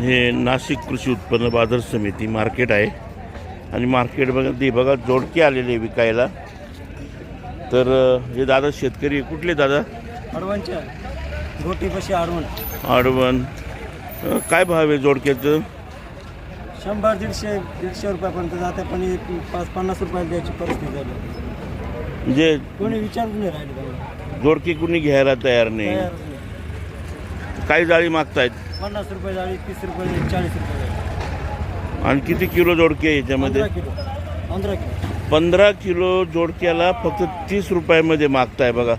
हे नाशिक कृषी उत्पन्न बाजार समिती मार्केट आहे आणि बघा जोडके आलेले विकायला। तर हे दादा शेतकरी कुठले दादा? आडवणच्या गोटीपाशी आडवण। काय भाव आहे जोडक्याचं? 100-150 रुपयापर्यंत जाते, पण 50 रुपयाला द्यायची परिस्थिती झाली। म्हणजे कोणी विचारून नाही राहिले, जोडके कुणी घ्यायला तयार नाही। काय जाळी मागतायत? 50 रुपये जाळी, 30 रुपये, 40 रुपये। आणि किती किलो जोडके याच्यामध्ये? 15 किलो जोडक्याला फक्त 30 रुपयामध्ये मागताय बघा।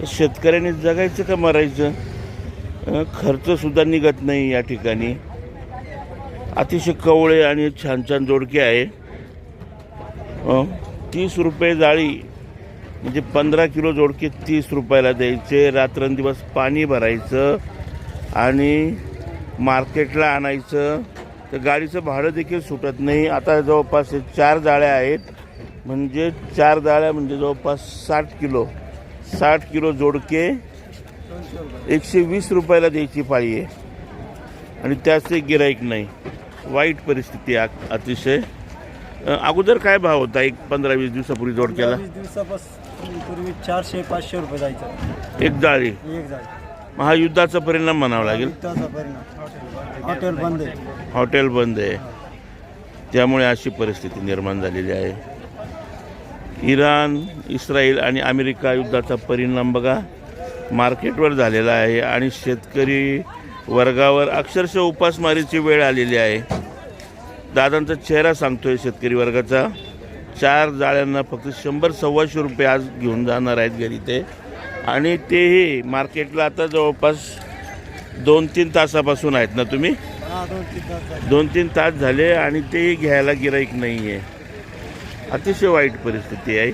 शेतकऱ्यांनी जगायचं का मरायचं? खर्च सुद्धा निघत नाही या ठिकाणी। अतिशय कवळे आणि छान छान जोडके आहे। 30 रुपये जाळी म्हणजे 15 किलो जोडके 30 रुपयाला द्यायचे। रात्रंदिवस पाणी भरायचं आणि मार्केटला आणायचं, तर गाडीचं भाडं देखील सुटत नाही। आता जवळपास 4 जाळ्या आहेत, म्हणजे 4 जाळ्या म्हणजे जवळपास 60 किलो जोडके 120 रुपयाला द्यायची पाळी आहे आणि त्याचे गिराईक नाही। वाईट परिस्थिती आहे अतिशय। अगोदर काय भाव होता 15-20 दिवसापूर्वी जोडक्याला? 20 दिवसापूर्वी 400-500 रुपये जायचं एक जाळी। महायुद्धाचा परिणाम म्हणावा लागेल। हॉटेल बंद आहे, त्यामुळे अशी परिस्थिती निर्माण झालेली आहे। इराण, इस्रायल आणि अमेरिका युद्धाचा परिणाम बघा मार्केटवर झालेला आहे आणि शेतकरी वर्गावर अक्षरशः उपासमारीची वेळ आलेली आहे। दादांचा चेहरा सांगतोय शेतकरी वर्गाचा। 4 जाळ्यांना फक्त 100-125 रुपये आज घेऊन जाणार आहेत घरी ते, आणि तेही मार्केटला आता जवळपास 2-3 तासापासून आहेत ना तुम्ही? 2-3 तास झाले आणि तेही घ्यायला गिराईक नाही आहे। अतिशय वाईट परिस्थिती आहे।